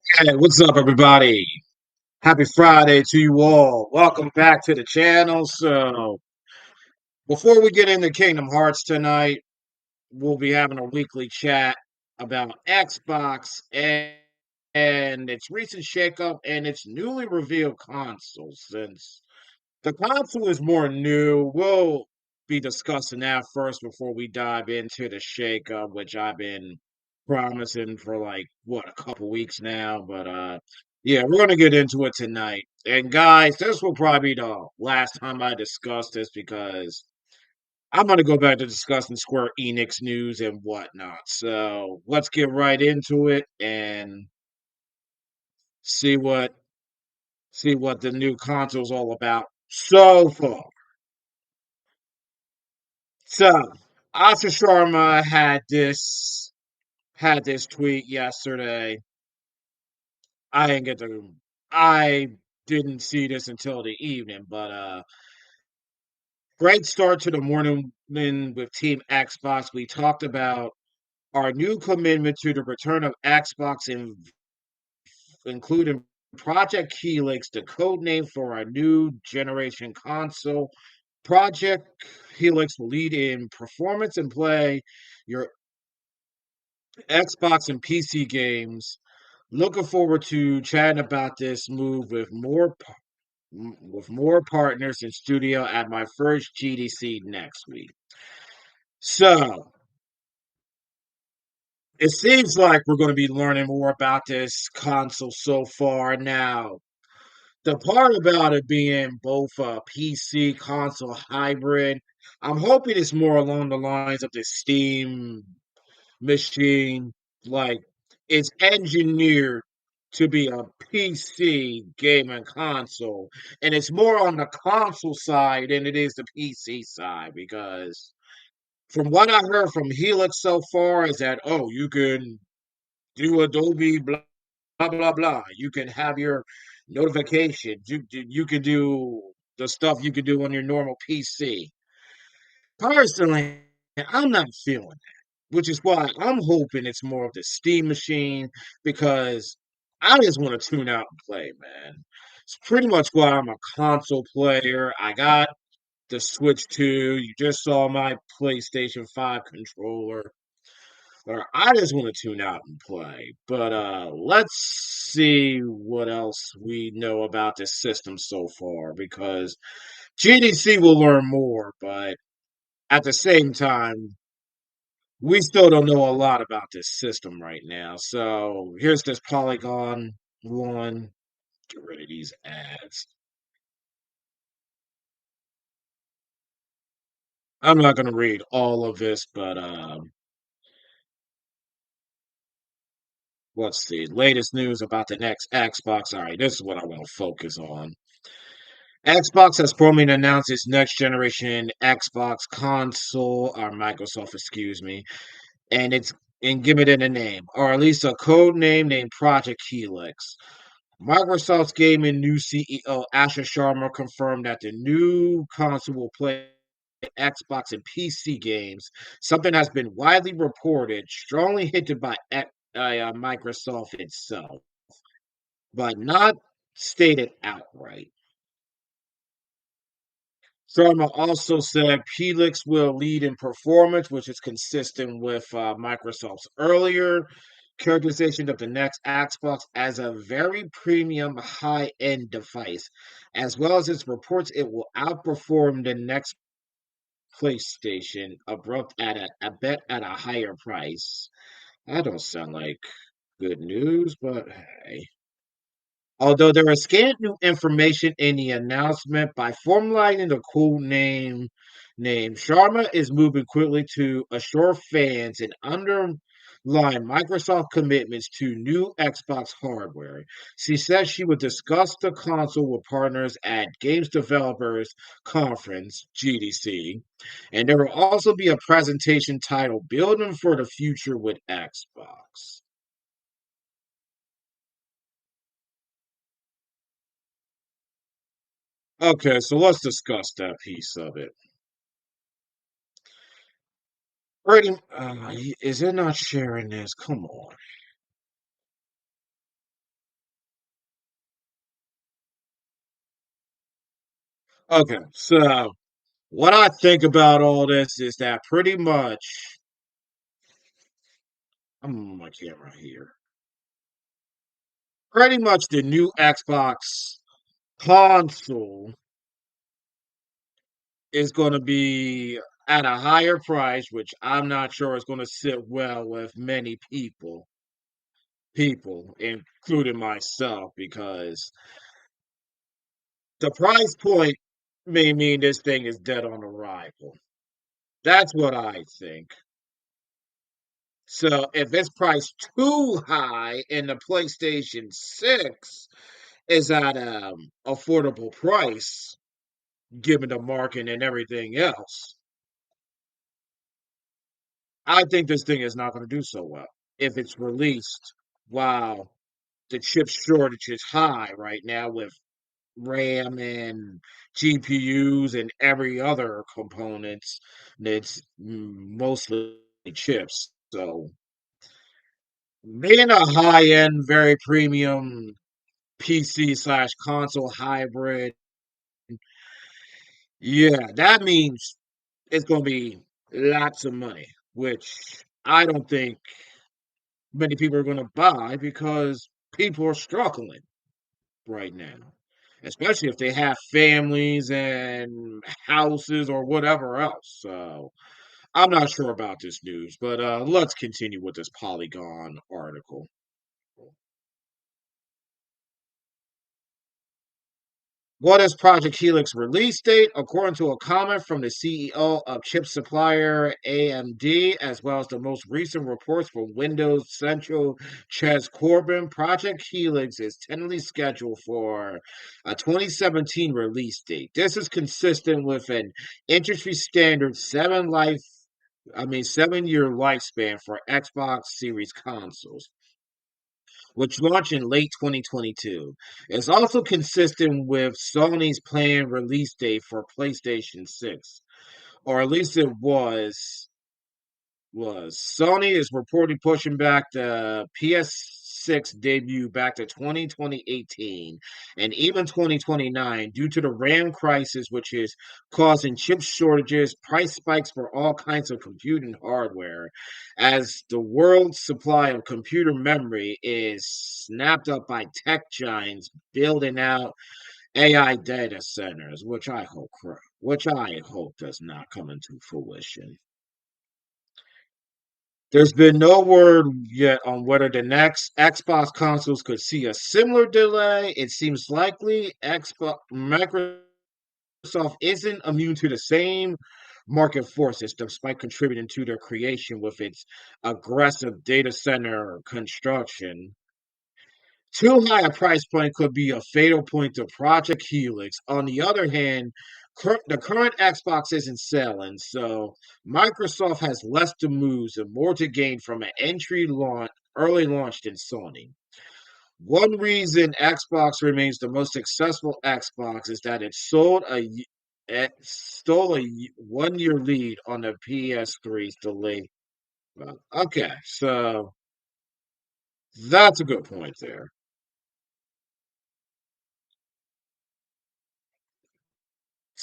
Hey, what's up, everybody? Happy Friday to you all. Welcome back to the channel. So, before we get into Kingdom Hearts tonight, we'll be having a weekly chat about Xbox and its recent shakeup and its newly revealed console. Since the console is more new, we'll be discussing that first before we dive into the shakeup, which I've been promising for like what a couple weeks now. But yeah, we're gonna get into it tonight. And guys, this will probably be the last time I discuss this because I'm gonna go back to discussing Square Enix news and whatnot. So let's get right into it and see what see what the new console's all about so far. So, Asha Sharma had this tweet yesterday. I didn't get to I didn't see this until the evening, but great start to the morning with Team Xbox. We talked about our new commitment to the return of Xbox, including Project Helix, the code name for our new generation console. Project Helix will lead in performance and play your Xbox and PC games. Looking forward to chatting about this move with more partners in studio at my first GDC next week. So it seems like we're going to be learning more about this console so far. Now, the part about it being both a PC console hybrid, I'm hoping it's more along the lines of the Steam machine. Like it's engineered to be a PC gaming console, and it's more on the console side than it is the PC side because from what I heard from Helix so far is that you can do Adobe blah blah blah. You can have your notifications. You can do the stuff you can do on your normal PC. Personally, I'm not feeling that, which is why I'm hoping it's more of the Steam machine because I just want to tune out and play, man. It's pretty much why I'm a console player. I got the Switch 2. You just saw my PlayStation 5 controller. Or I just want to tune out and play. But let's see what else we know about this system so far because GDC will learn more, but at the same time, we still don't know a lot about this system right now. So here's this Polygon one. Get rid of these ads. I'm not going to read all of this, but let's see. Latest news about the next Xbox. All right, this is what I want to focus on. Xbox has formally announced its next generation Xbox console, or Microsoft, excuse me, and given it a name, or at least a code name named Project Helix. Microsoft's gaming new CEO Asha Sharma confirmed that the new console will play Xbox and PC games, something has been widely reported, strongly hinted by Microsoft itself, but not stated outright. Sharma also said Helix will lead in performance, which is consistent with Microsoft's earlier characterization of the next Xbox as a very premium high end device, as well as its reports it will outperform the next PlayStation, abrupt at a bet at a higher price. That don't sound like good news, but hey. Although there is scant new information in the announcement, by formalizing the cool name, Sharma is moving quickly to assure fans and underline Microsoft commitments to new Xbox hardware. She says she would discuss the console with partners at Games Developers Conference (GDC), and there will also be a presentation titled "Building for the Future with Xbox." Okay, so let's discuss that piece of it. Pretty, is it not sharing this? Come on. Okay, so what I think about all this is that pretty much I'm on my camera here. Pretty much the new Xbox console is going to be at a higher price, which I'm not sure is going to sit well with many people, including myself, because the price point may mean this thing is dead on arrival. That's what I think. So if it's priced too high and the PlayStation 6 is at an affordable price, given the market and everything else, I think this thing is not going to do so well if it's released while the chip shortage is high right now with RAM and GPUs and every other components that's mostly chips. So being a high-end, very premium PC slash console hybrid, yeah, that means it's going to be lots of money, which I don't think many people are going to buy because people are struggling right now, especially if they have families and houses or whatever else. So I'm not sure about this news, but let's continue with this Polygon article. What is Project Helix release date? According to a comment from the CEO of chip supplier AMD, as well as the most recent reports from Windows Central Ches Corbin, Project Helix is tentatively scheduled for a 2017 release date. This is consistent with an industry standard 7-year lifespan for Xbox Series consoles, which launched in late 2022. It's also consistent with Sony's planned release date for PlayStation 6, or at least it was. Sony is reportedly pushing back the PS6 debut back to 2018 and even 2029 due to the RAM crisis, which is causing chip shortages, price spikes for all kinds of computing hardware, as the world's supply of computer memory is snapped up by tech giants building out AI data centers, which I hope does not come into fruition. There's been no word yet on whether the next Xbox consoles could see a similar delay. It seems likely Microsoft isn't immune to the same market forces, despite contributing to their creation with its aggressive data center construction. Too high a price point could be a fatal point to Project Helix. On the other hand, the current Xbox isn't selling, so Microsoft has less to lose and more to gain from an early launch than Sony. One reason Xbox remains the most successful Xbox is that it stole a 1 year lead on the PS3's delay. Okay, so that's a good point there.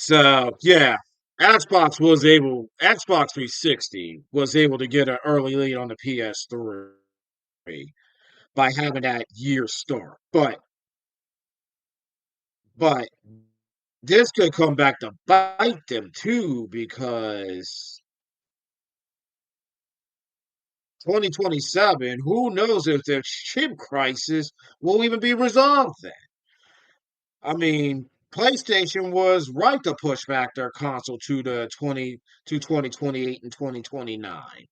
So yeah, Xbox 360 was able to get an early lead on the PS3 by having that year start. But this could come back to bite them too because 2027, who knows if the chip crisis will even be resolved then. I mean, PlayStation was right to push back their console to 2028 and 2029.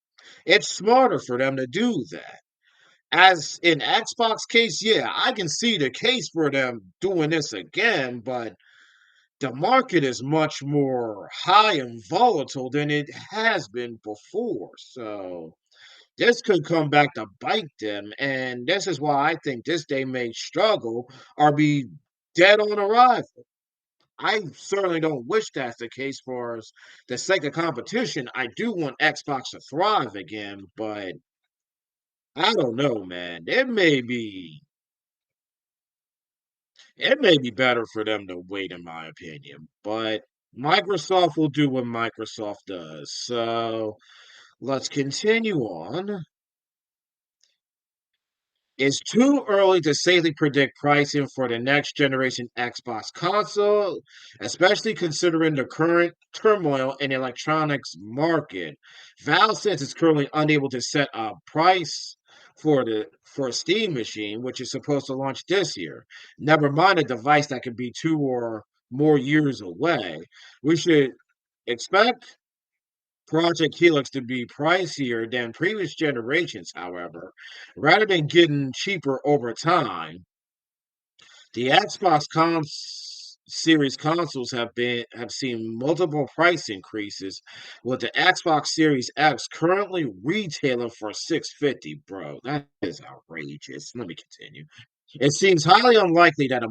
It's smarter for them to do that. As in Xbox case, yeah, I can see the case for them doing this again, but the market is much more high and volatile than it has been before. So this could come back to bite them, and this is why I think this day may struggle or be dead on arrival. I certainly don't wish that's the case for the sake of competition. I do want Xbox to thrive again, but I don't know, man. It may be. It may be better for them to wait, in my opinion, but Microsoft will do what Microsoft does. So let's continue on. It's too early to safely predict pricing for the next generation Xbox console, especially considering the current turmoil in the electronics market. Valve says it's currently unable to set a price for a Steam machine, which is supposed to launch this year. Never mind a device that could be 2 or more years away. We should expect Project Helix to be pricier than previous generations, however, rather than getting cheaper over time. The Series consoles have seen multiple price increases, with the Xbox Series X currently retailing for 650. Bro, that is outrageous. Let me continue. It seems highly unlikely that a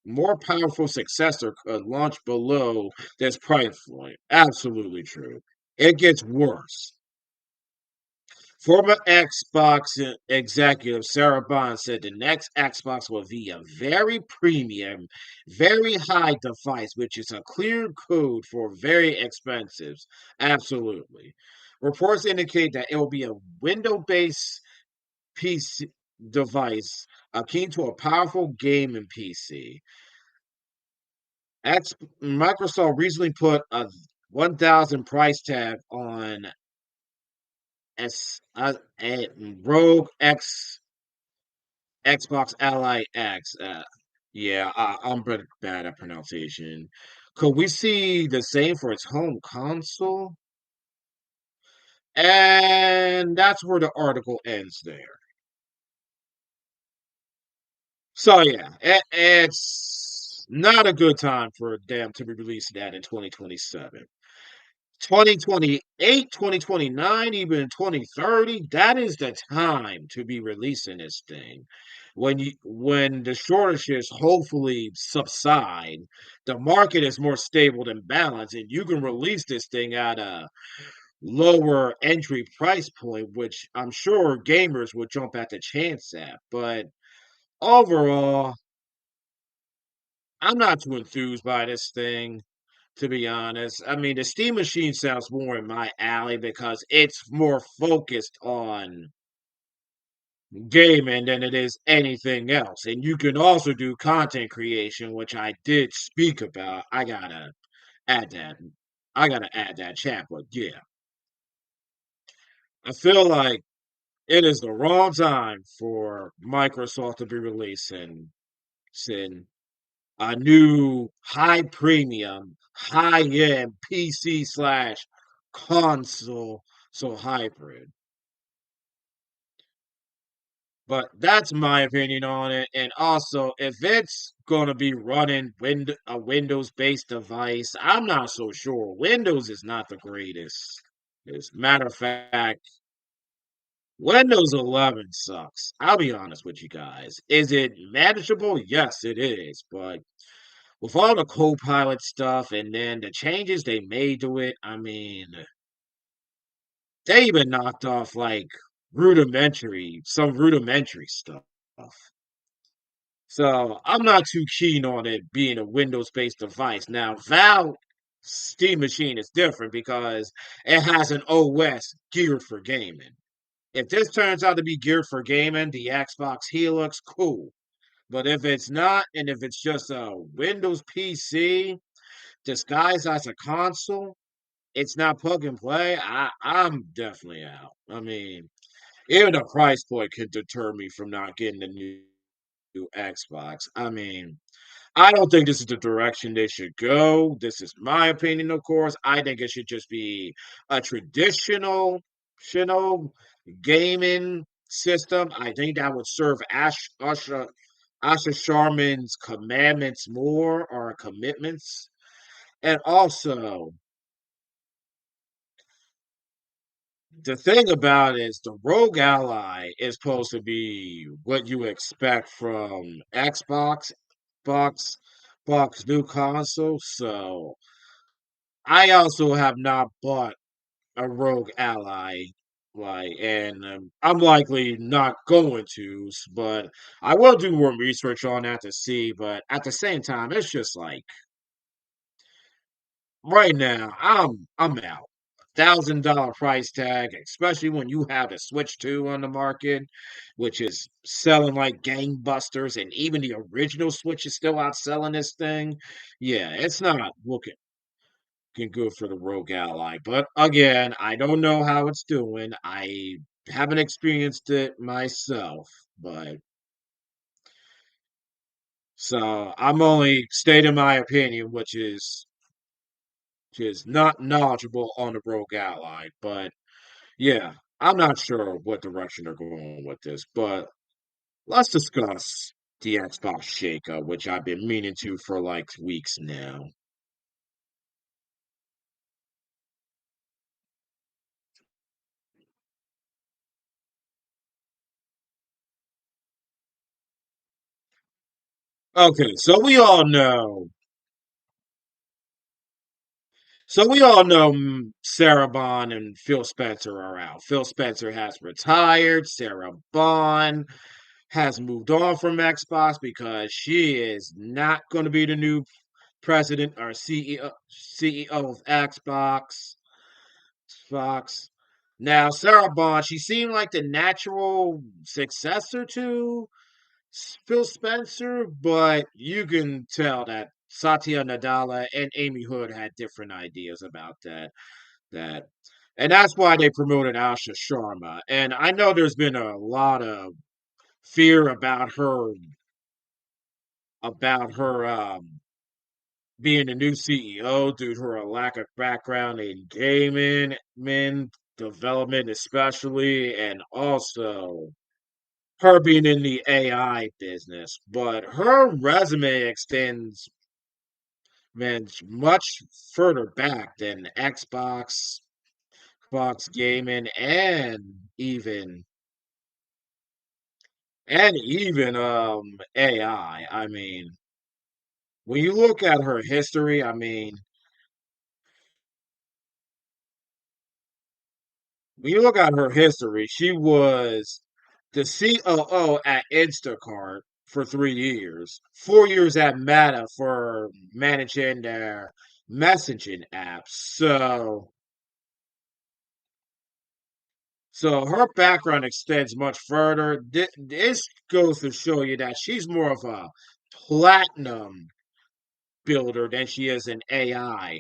more powerful successor could launch below this price point. Absolutely true. It gets worse. Former Xbox executive Sarah Bond said the next Xbox will be a very premium, very high device, which is a clear code for very expensive. Absolutely. Reports indicate that it will be a Windows-based PC device akin to a powerful gaming PC. X Microsoft recently put a 1,000 price tag on a Rogue X Xbox Ally X. Yeah, I'm pretty bad at pronunciation. Could we see the same for its home console? And that's where the article ends there. So yeah, it's not a good time for them to be releasing that in 2027. 2028, 2029, even 2030, that is the time to be releasing this thing. When the shortages hopefully subside, the market is more stable than balanced, and you can release this thing at a lower entry price point, which I'm sure gamers would jump at the chance at. But overall, I'm not too enthused by this thing, to be honest. I mean, the Steam Machine sounds more in my alley because it's more focused on gaming than it is anything else. And you can also do content creation, which I did speak about. Add that. I gotta add that chat, but yeah. I feel like it is the wrong time for Microsoft to be releasing sin a new high premium, high end PC slash console, so hybrid. But that's my opinion on it. And also, if it's gonna be running a Windows based device, I'm not so sure. Windows is not the greatest. As a matter of fact, Windows 11 sucks. I'll be honest with you guys. Is it manageable? Yes, it is. But with all the co-pilot stuff and then the changes they made to it, I mean, they even knocked off like some rudimentary stuff. So I'm not too keen on it being a Windows-based device. Now, Valve Steam Machine is different because it has an OS geared for gaming. If this turns out to be geared for gaming, the Xbox Helix, cool. But if it's not, and if it's just a Windows PC disguised as a console, it's not plug and play. I'm definitely out. I mean, even the price point could deter me from not getting the new Xbox. I mean, I don't think this is the direction they should go. This is my opinion, of course. I think it should just be a traditional gaming system. I think that would serve Asha Sharman's commandments more or commitments. And also, the thing about it is the Rogue Ally is supposed to be what you expect from Box, Box new console. So I also have not bought a Rogue Ally. I'm likely not going to, but I will do more research on that to see. But at the same time, it's just like right now, I'm out. $1,000 price tag, especially when you have the Switch 2 on the market, which is selling like gangbusters, and even the original Switch is still outselling this thing. Yeah, it's not looking good for the Rogue Ally. But again, I don't know how it's doing. I haven't experienced it myself, but so I'm only stating my opinion, which is not knowledgeable on the Rogue Ally. But yeah, I'm not sure what direction they're going with this. But let's discuss the Xbox shakeup, which I've been meaning to for like weeks now. Okay, so we all know Sarah Bond and Phil Spencer are out. Phil Spencer has retired. Sarah Bond has moved on from Xbox because she is not going to be the new president or CEO of Xbox. Fox. Now, Sarah Bond, she seemed like the natural successor to Phil Spencer, but you can tell that Satya Nadella and Amy Hood had different ideas about That, and that's why they promoted Asha Sharma. And I know there's been a lot of fear about her being the new CEO due to her lack of background in gaming, development, especially, and also her being in the AI business. But her resume extends much further back than Xbox gaming, and even AI. I mean, when you look at her history, I mean, when you look at her history, she was the COO at Instacart for 3 years, 4 years at Meta for managing their messaging apps. So her background extends much further. This goes to show you that she's more of a platinum builder than she is an AI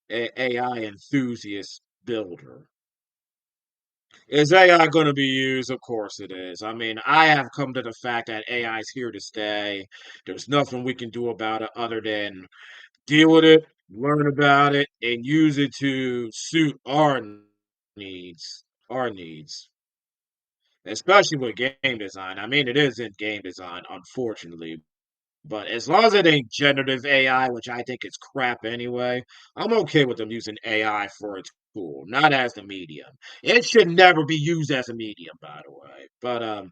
enthusiast builder. Is AI going to be used? Of course it is. I mean, I have come to the fact that AI is here to stay. There's nothing we can do about it other than deal with it, learn about it, and use it to suit our needs, especially with game design. I mean, it is in game design, unfortunately. But as long as it ain't generative AI, which I think is crap anyway, I'm okay with them using AI for its tool, not as the medium. It should never be used as a medium, by the way. But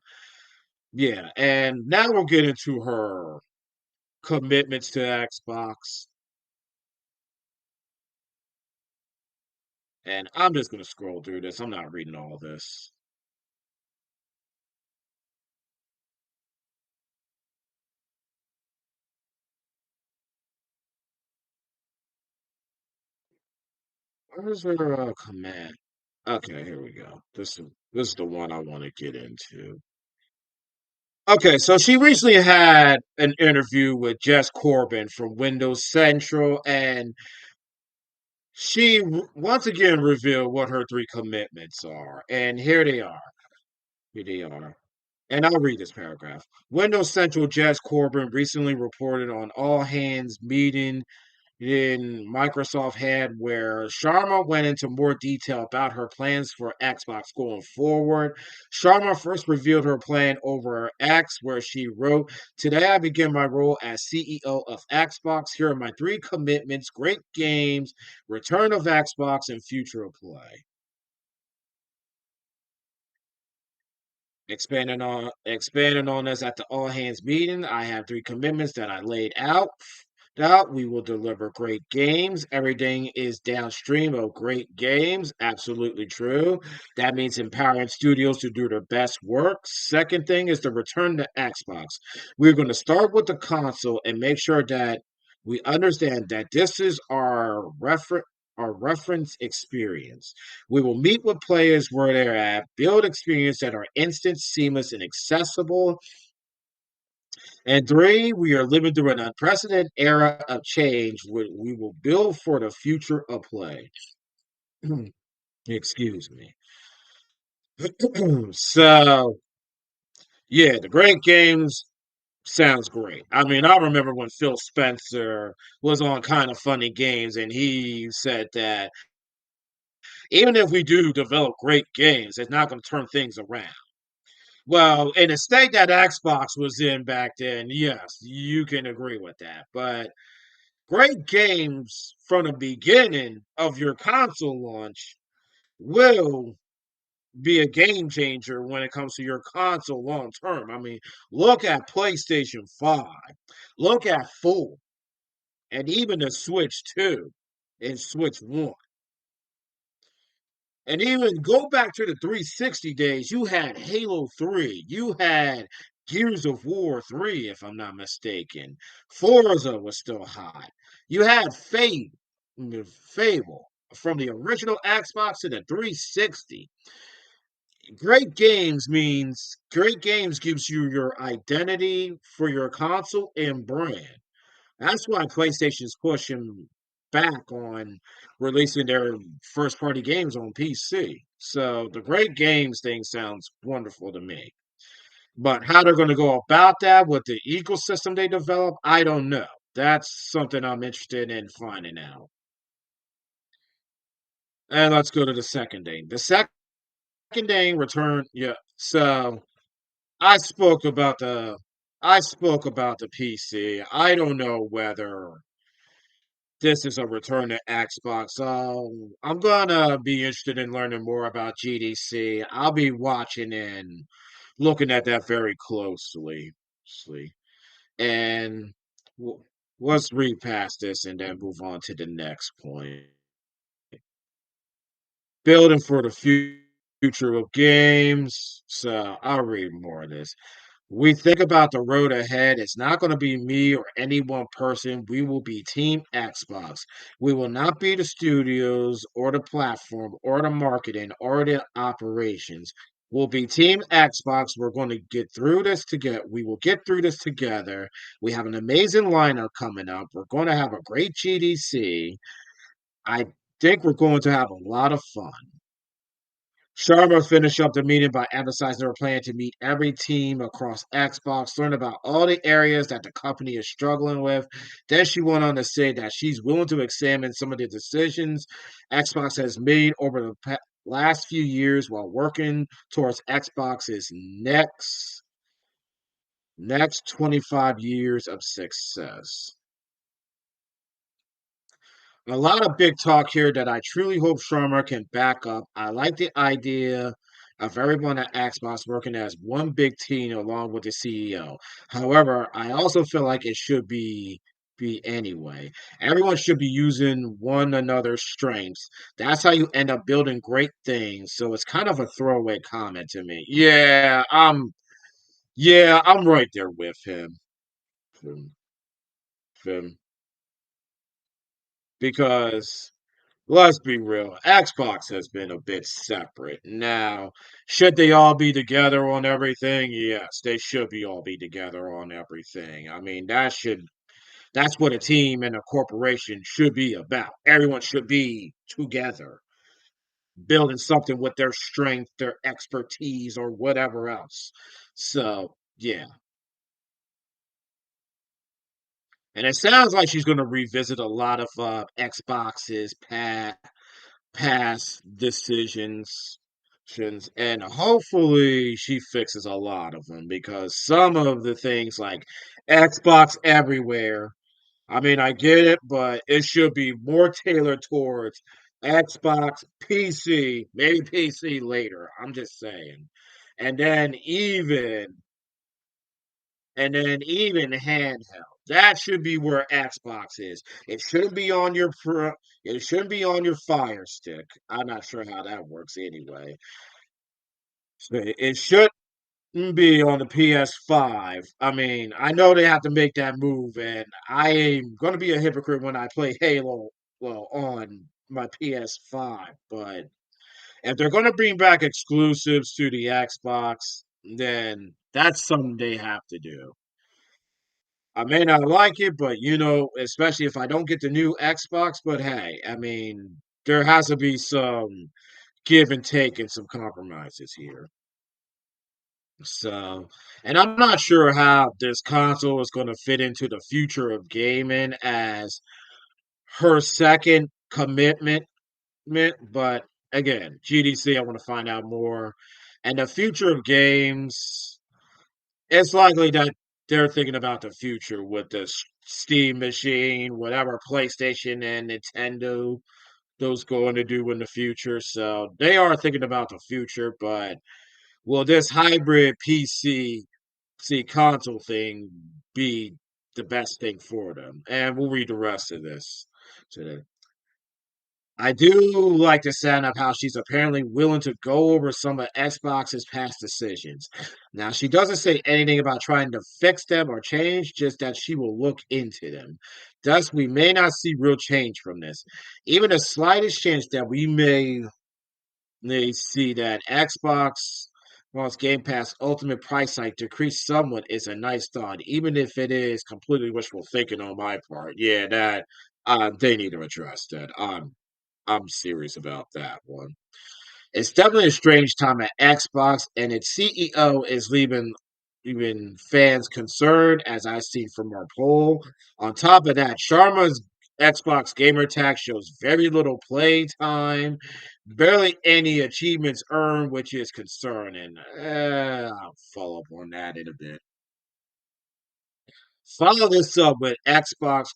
yeah. And now we'll get into her commitments to Xbox, and I'm just gonna scroll through this. I'm not reading all this. Where's her command? Okay, here we go. This is the one I want to get into. Okay, so she recently had an interview with Jess Corbin from Windows Central, and once again revealed what her three commitments are. And here they are. Here they are. And I'll read this paragraph. Windows Central Jess Corbin recently reported on all hands meeting in Microsoft had, where Sharma went into more detail about her plans for Xbox going forward. Sharma first revealed her plan over X, where she wrote, "Today I begin my role as CEO of Xbox. Here are my three commitments: great games, return of Xbox, and future of play." Expanding on this at the all hands meeting, I have three commitments that I laid out. Out, we will deliver great games. Everything is downstream of great games. Absolutely true. That means empowering studios to do their best work. Second thing is to return to Xbox. We're going to start with the console and make sure that we understand that this is our reference experience. We will meet with players where they're at, build experience that are instant, seamless, and accessible. And three, we are living through an unprecedented era of change. We will build for the future of play. Excuse me. So, yeah, the great games sounds great. I mean, I remember when Phil Spencer was on Kind of Funny Games, and he said that even if we do develop great games, it's not going to turn things around. Well, in the state that Xbox was in back then, yes, you can agree with that. But great games from the beginning of your console launch will be a game changer when it comes to your console long term. I mean, look at PlayStation 5, look at 4, and even the Switch 2 and Switch 1. And even go back to the 360 days, you had Halo 3, you had Gears of War 3, if I'm not mistaken. Forza was still hot. You had Fable from the original Xbox to the 360. Great games gives you your identity for your console and brand. That's why PlayStation's pushing back on releasing their first party games on PC. So the great games thing sounds wonderful to me. But how they're going to go about that with the ecosystem they develop, I don't know. That's something I'm interested in finding out. And let's go to the second thing. The second thing, return. Yeah. So I spoke about the I spoke about the PC. I don't know whether this is a return to Xbox. So I'm gonna be interested in learning more about GDC. I'll be watching and looking at that very closely. And w- let's read past this and then move on to the next point. Building for the future of games. So I'll read more of this. We think about the road ahead. It's not going to be me or any one person. We will be Team Xbox. We will not be the studios or the platform or the marketing or the operations. We'll be Team Xbox. We're going to get through this together. We will get through this together. We have an amazing lineup coming up. We're going to have a great GDC. I think we're going to have a lot of fun. Sharma finished up the meeting by emphasizing her plan to meet every team across Xbox, learn about all the areas that the company is struggling with. Then she went on to say that she's willing to examine some of the decisions Xbox has made over the last few years while working towards Xbox's next 25 years of success. A lot of big talk here that I truly hope Sharma can back up. I like the idea of everyone at Xbox working as one big team along with the CEO. However, I also feel like it should be anyway. Everyone should be using one another's strengths. That's how you end up building great things. So it's kind of a throwaway comment to me. Yeah, I'm right there with him. Him, him. Because let's be real. Xbox has been a bit separate. Now, should they all be together on everything? Yes, they should be all be together on everything. I mean, that's what a team and a corporation should be about. Everyone should be together, building something with their strength, their expertise, or whatever else. So, yeah. And it sounds like she's going to revisit a lot of Xbox's past decisions and hopefully she fixes a lot of them because some of the things like Xbox everywhere, I mean, I get it, but it should be more tailored towards Xbox, PC, maybe PC later. I'm just saying. And then even and then even handheld. That should be where Xbox is. It shouldn't be on your it shouldn't be on your Fire Stick. I'm not sure how that works anyway. So it shouldn't be on the PS5. I mean, I know they have to make that move, and I am gonna be a hypocrite when I play Halo, well, on my PS5, but if they're gonna bring back exclusives to the Xbox, then that's something they have to do. I may not like it, but especially if I don't get the new Xbox, but hey, I mean, there has to be some give and take and some compromises here. So, and I'm not sure how this console is going to fit into the future of gaming as her second commitment, but again, GDC, I want to find out more. And the future of games, it's likely that they're thinking about the future with the Steam machine, whatever PlayStation and Nintendo those going to do in the future. So they are thinking about the future, but will this hybrid PC console thing be the best thing for them? And we'll read the rest of this today. I do like the sound of how she's apparently willing to go over some of Xbox's past decisions. Now, she doesn't say anything about trying to fix them or change, just that she will look into them. Thus, we may not see real change from this. Even the slightest chance that we may see that Xbox wants Game Pass Ultimate price hike decrease somewhat is a nice thought, even if it is completely wishful thinking on my part. Yeah, that they need to address that. I'm serious about that one. It's definitely a strange time at Xbox, and its CEO is leaving fans concerned, as I see from our poll. On top of that, Sharma's Xbox gamer tag shows very little play time, barely any achievements earned, which is concerning. I'll follow up on that in a bit. Follow this up with Xbox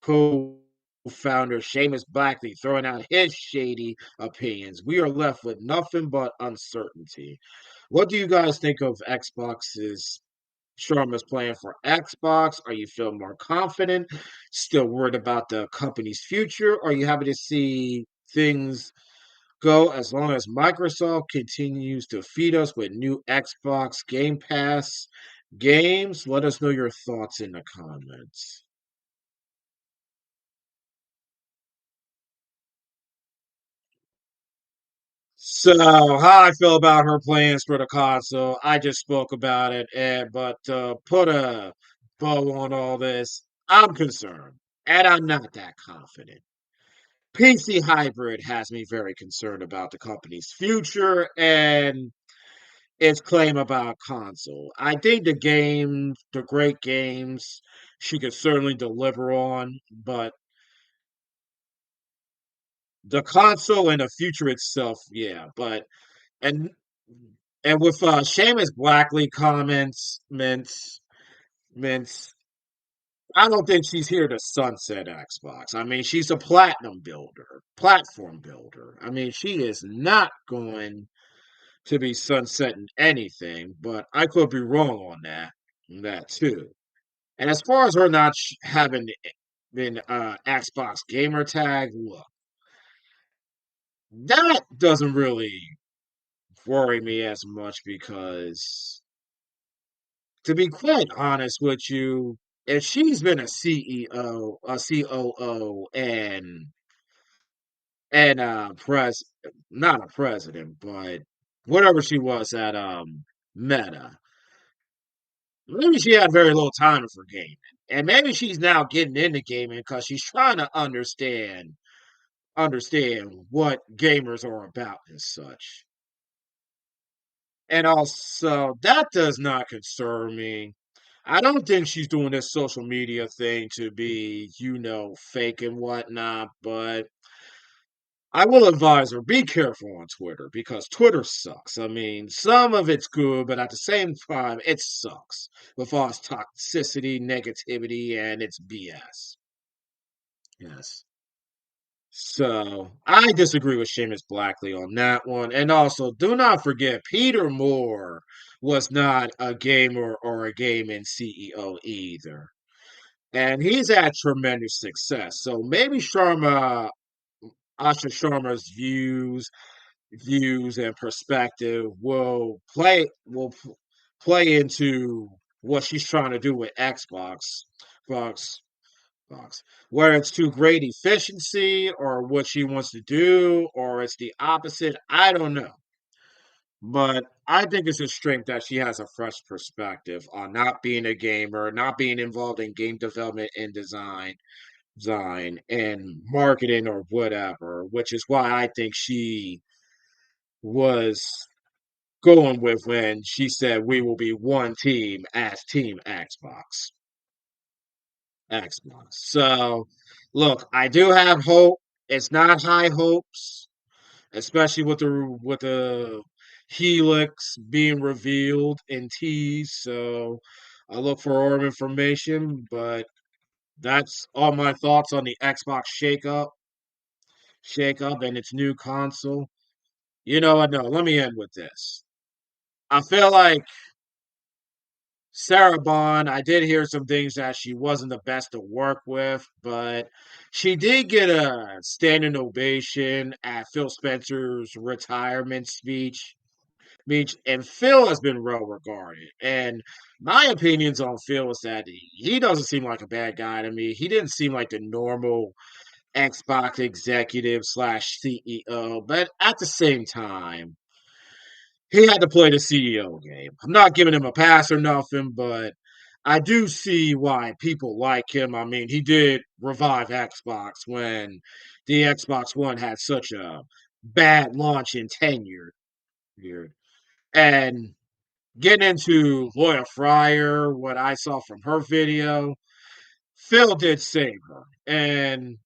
co-founder Seamus Blackley throwing out his shady opinions. We are left with nothing but uncertainty. What do you guys think of Xbox's Sharma's plan for Xbox? Are you feeling more confident? Still worried about the company's future? Or are you happy to see things go as long as Microsoft continues to feed us with new Xbox Game Pass games? Let us know your thoughts in the comments. So, how I feel about her plans for the console, I just spoke about it, but put a bow on all this. I'm concerned, and I'm not that confident. PC Hybrid has me very concerned about the company's future and its claim about console. I think the great games, she could certainly deliver on, but the console and the future itself, yeah, but and with Seamus Blackley mints, I don't think she's here to sunset Xbox. I mean, she's a platform builder. I mean, she is not going to be sunsetting anything, but I could be wrong on that too. And as far as her not having been Xbox gamer tag, look, that doesn't really worry me as much because to be quite honest with you, if she's been a CEO, a COO, and not a president, but whatever she was at Meta, maybe she had very little time for gaming, and maybe she's now getting into gaming because she's trying to understand what gamers are about and such. And also, that does not concern me. I don't think she's doing this social media thing to be, fake and whatnot, but I will advise her be careful on Twitter because Twitter sucks. I mean, some of it's good, but at the same time, it sucks with all its toxicity, negativity, and its BS. Yes. So I disagree with Seamus Blackley on that one. And also, do not forget, Peter Moore was not a gamer or a gaming CEO either. and he's had tremendous success. So maybe Asha Sharma's views and perspective will play into what she's trying to do with Box, Box. Whether it's to great efficiency or what she wants to do, or it's the opposite, I don't know. But I think it's a strength that she has a fresh perspective on not being a gamer, not being involved in game development and design and marketing or whatever, which is why I think she was going with when she said we will be one team as Team Xbox. Xbox. So, look, I do have hope. It's not high hopes, especially with the Helix being revealed in tease. So, I look for more information, but that's all my thoughts on the Xbox shake up and its new console. You know what? No, let me end with this. I feel like Sarah Bond, I did hear some things that she wasn't the best to work with, but she did get a standing ovation at Phil Spencer's retirement speech, and Phil has been well regarded. And my opinions on Phil is that he doesn't seem like a bad guy to me. He didn't seem like the normal Xbox executive slash CEO, but at the same time, he had to play the CEO game. I'm not giving him a pass or nothing, but I do see why people like him. I mean, he did revive Xbox when the Xbox One had such a bad launch and tenure here. And getting into Loya Fryer, what I saw from her video, Phil did save her. And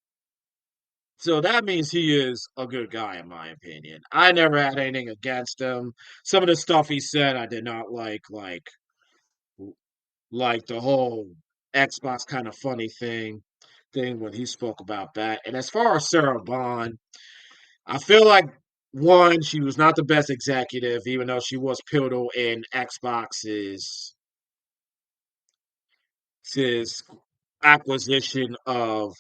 so that means he is a good guy, in my opinion. I never had anything against him. Some of the stuff he said I did not like the whole Xbox kind of funny thing when he spoke about that. And as far as Sarah Bond, I feel like one, she was not the best executive, even though she was pivotal in Xbox's his acquisition of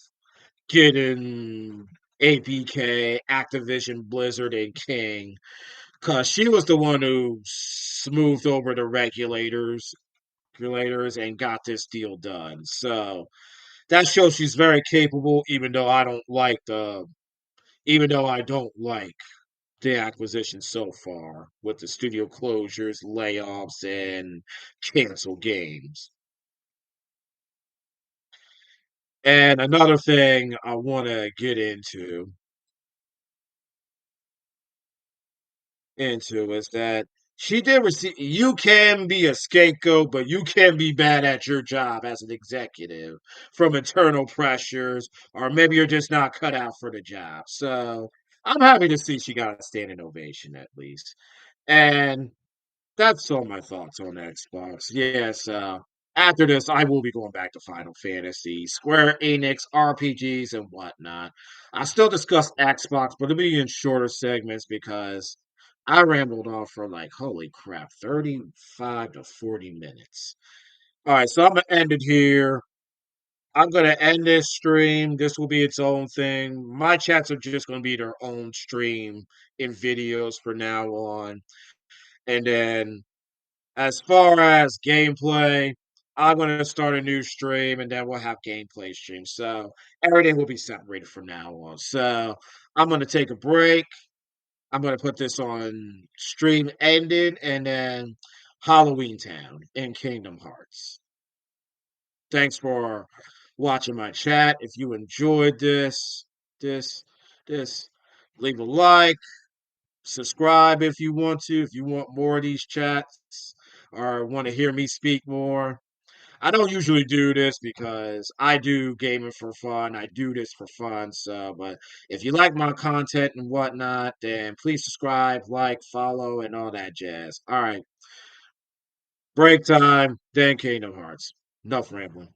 getting APK, Activision, Blizzard, and King, because she was the one who smoothed over the regulators and got this deal done. So that shows she's very capable, even though I don't like the acquisition so far with the studio closures, layoffs, and cancel games. And another thing I want to get into is that she did receive. You can be a scapegoat, but you can be bad at your job as an executive from internal pressures, or maybe you're just not cut out for the job. So I'm happy to see she got a standing ovation at least. And that's all my thoughts on Xbox. Yes, after this, I will be going back to Final Fantasy, Square Enix, RPGs, and whatnot. I still discuss Xbox, but it'll be in shorter segments because I rambled on for like, holy crap, 35 to 40 minutes. All right, so I'm going to end it here. I'm going to end this stream. This will be its own thing. My chats are just going to be their own stream in videos from now on. And then as far as gameplay, I'm going to start a new stream and then we'll have gameplay streams. So everything will be separated from now on. So I'm going to take a break. I'm going to put this on stream ended and then Halloween Town in Kingdom Hearts. Thanks for watching my chat. If you enjoyed this, this, leave a like, subscribe if you want to, if you want more of these chats or want to hear me speak more. I don't usually do this because I do gaming for fun. I do this for fun. So, but if you like my content and whatnot, then please subscribe, like, follow, and all that jazz. All right. Break time, then Kingdom Hearts. Enough rambling.